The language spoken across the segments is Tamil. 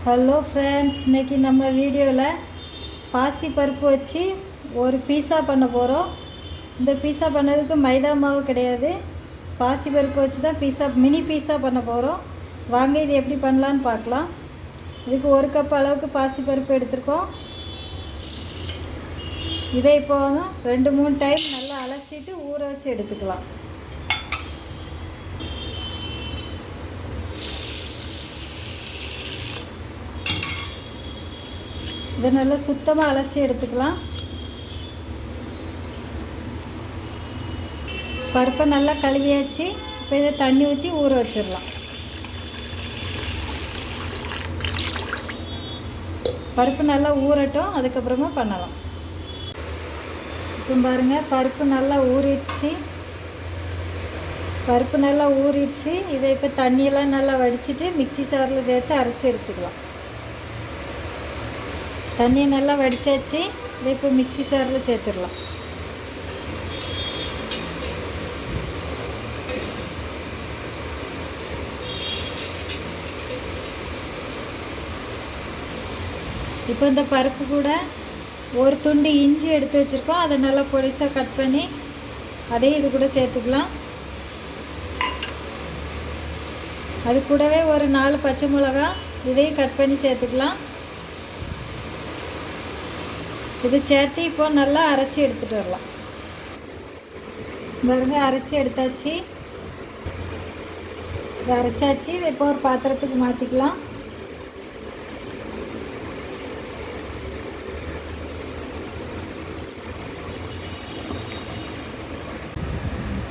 ஹலோ ஃப்ரெண்ட்ஸ், இன்றைக்கி நம்ம வீடியோவில் பாசி பருப்பு வச்சு ஒரு பீஸா பண்ண போகிறோம். இந்த பீஸா பண்ணதுக்கு மைதா மாவு கிடையாது, பாசி பருப்பு வச்சு தான் மினி பீஸா பண்ண போகிறோம். வாங்க இது எப்படி பண்ணலான்னு பார்க்கலாம். இதுக்கு 1 கப் அளவுக்கு பாசி பருப்பு எடுத்துருக்கோம். இதை இப்போ 2-3 டைம் நல்லா அலசிட்டு ஊற வச்சு எடுத்துக்கலாம். இதை நல்லா சுத்தமாக அலசி எடுத்துக்கலாம். பருப்பை நல்லா கழுவியாச்சு. இப்போ இதை தண்ணி ஊற்றி ஊற வச்சிடலாம். பருப்பு நல்லா ஊறட்டும், அதுக்கப்புறமா பண்ணலாம். இப்போ பாருங்கள், பருப்பு நல்லா ஊறிடுச்சு. இதை இப்போ தண்ணியெல்லாம் நல்லா வடிச்சிட்டு மிக்ஸி சாரில் சேர்த்து அரைச்சி எடுத்துக்கலாம். தண்ணியை நல்லா வடித்தாச்சு. இதை இப்போ மிக்ஸி சாரில் சேர்த்துடலாம். இப்போ இந்த பருப்பு கூட ஒரு துண்டு இஞ்சி எடுத்து வச்சுருக்கோம். அதை நல்லா பொடிசாக கட் பண்ணி அதையும் இது கூட சேர்த்துக்கலாம். அது கூடவே ஒரு 4 பச்சை மிளகா இதையும் கட் பண்ணி சேர்த்துக்கலாம். இது சேர்த்து இப்போ நல்லா அரைச்சி எடுத்துகிட்டு வரலாம். பாருங்க, அரைச்சி எடுத்தாச்சு. இதை அரைச்சாச்சு. இதை இப்போ ஒரு பாத்திரத்துக்கு மாற்றிக்கலாம்.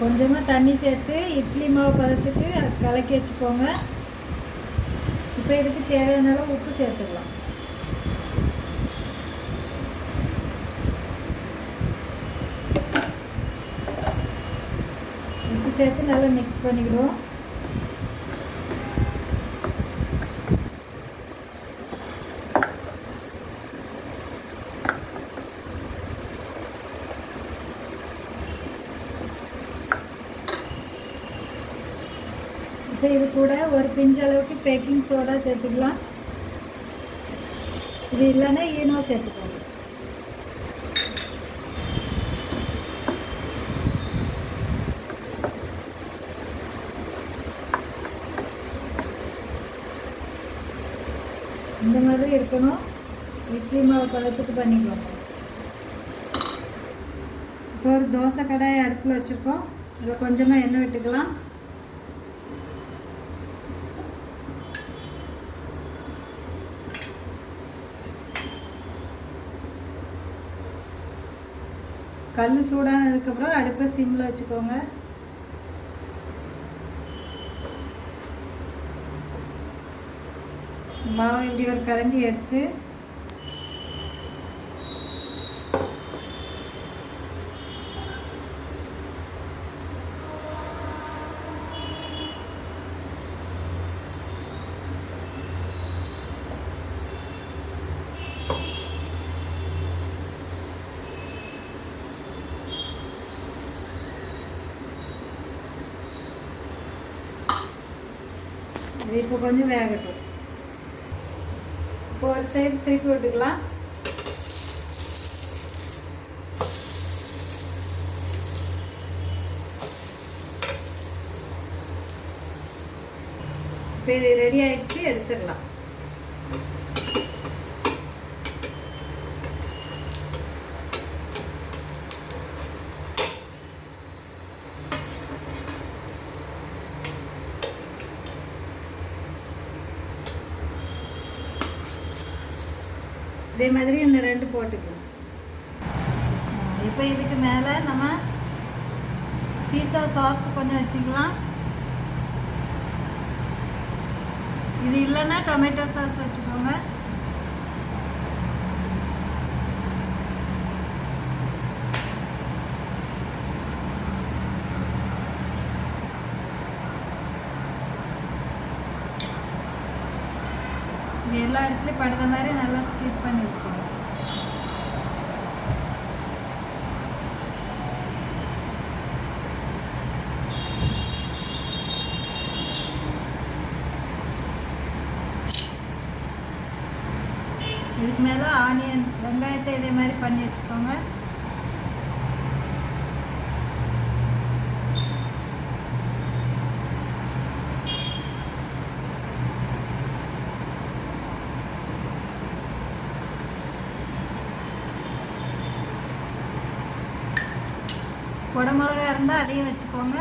கொஞ்சமாக தண்ணி சேர்த்து இட்லி மாவு பதத்துக்கு கலக்கி வச்சுக்கோங்க. இப்போ இதுக்கு தேவையான அளவு உப்பு சேர்த்துக்கலாம். உப்பு சேர்த்து நல்லா மிக்ஸ் பண்ணிக்கிடுவோம். இப்போ இது கூட ஒரு பிஞ்சு அளவுக்கு பேக்கிங் சோடா சேர்த்துக்கலாம். இது இல்லைன்னா ஈனோ சேர்த்துக்கோங்க. இந்த மாதிரி இருக்கணும். இட்லி மாவு பதத்துக்கு பண்ணிக்கலாம். இப்போ ஒரு தோசை கடாயை அடுப்பில் வச்சுருக்கோம். அதில் கொஞ்சமாக எண்ணெய் விட்டுக்கலாம். கல் சூடானதுக்கப்புறம் அடுப்பை சிம்மில் வச்சுக்கோங்க. மாவு இப்படி ஒரு கரண்டி எடுத்து இது இப்போ கொஞ்சம் வேகட்டும். இப்போ ஒரு சைடு திருப்பி விட்டுக்கலாம். இப்போ இது ரெடி ஆயிடுச்சு, எடுத்துடலாம். இதே மாதிரி இன்னும் 2 போட்டுக்கலாம். இப்போ இதுக்கு மேலே நம்ம பீஸா சாஸ் கொஞ்சம் வச்சுக்கலாம். இது இல்லைன்னா டொமேட்டோ சாஸ் வச்சுக்கோங்க. இது எல்லா இடத்துலையும் படுற மாதிரி நல்லா ஸ்கிப் பண்ணி விட்டுருங்க. இதுக்கு மேலே ஆனியன் வெங்காயத்தை இதே மாதிரி பண்ணி வச்சுக்கோங்க. குடமிளகா இருந்தால் அதையும் வச்சுக்கோங்க.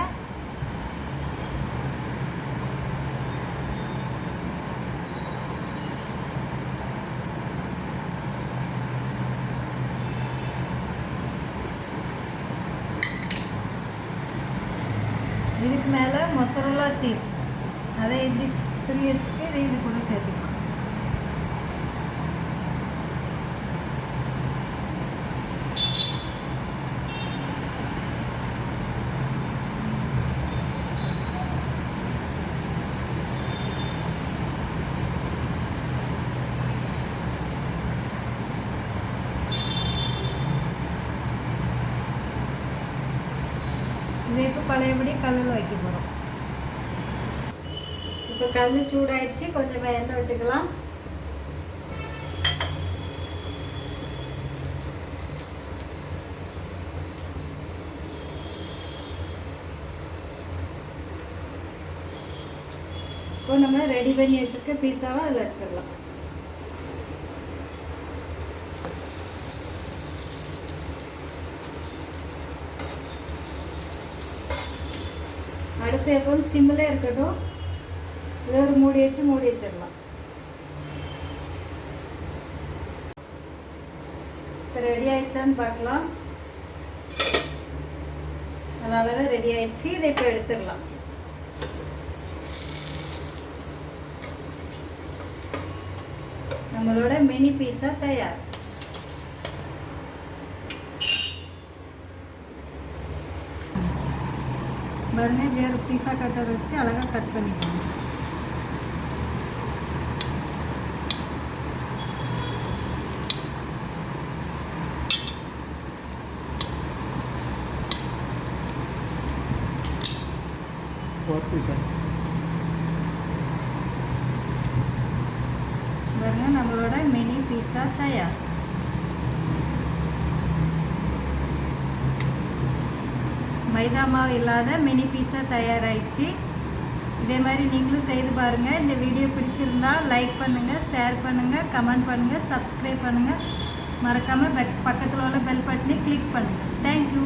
இதுக்கு மேலே மொசரோலா சீஸ் அதை இது துணி வச்சுட்டு இதை இது கூட சேர்த்துக்கலாம். இதை இப்போ பழையபடி கல்லில் வைக்க போகிறோம். இப்போ கல் சூடாயிடுச்சு, கொஞ்சம் எண்ணெய் விட்டுக்கலாம். இப்போ நம்ம ரெடி பண்ணி வச்சுருக்க பீஸாவை அதில் வச்சிடலாம். அடுத்து எப்போதும் சிம்மில் இருக்கட்டும். இதை ஒரு மூடி வச்சிடலாம். இப்போ ரெடி ஆயிடுச்சான்னு பார்க்கலாம். அது அழகாக ரெடி ஆயிடுச்சு. இதை இப்போ எடுத்துடலாம். நம்மளோட மினி பீஸா தயார். பாருங்க, இப்படியே ஒரு பீஸா கட்டர் வச்சு அழகாக கட் பண்ணிக்கோங்க. பாருங்க, நம்மளோட மினி பீஸா தயார். மைதா மாவு இல்லாத மினி பீஸா தயாராகிடுச்சு. இதே மாதிரி நீங்களும் செய்து பாருங்கள். இந்த வீடியோ பிடிச்சிருந்தா லைக் பண்ணுங்கள், ஷேர் பண்ணுங்கள், கமெண்ட் பண்ணுங்கள், சப்ஸ்கிரைப் பண்ணுங்கள். மறக்காமல் பக்கத்தில் உள்ள பெல் பட்டனை கிளிக் பண்ணுங்கள். தேங்க்யூ.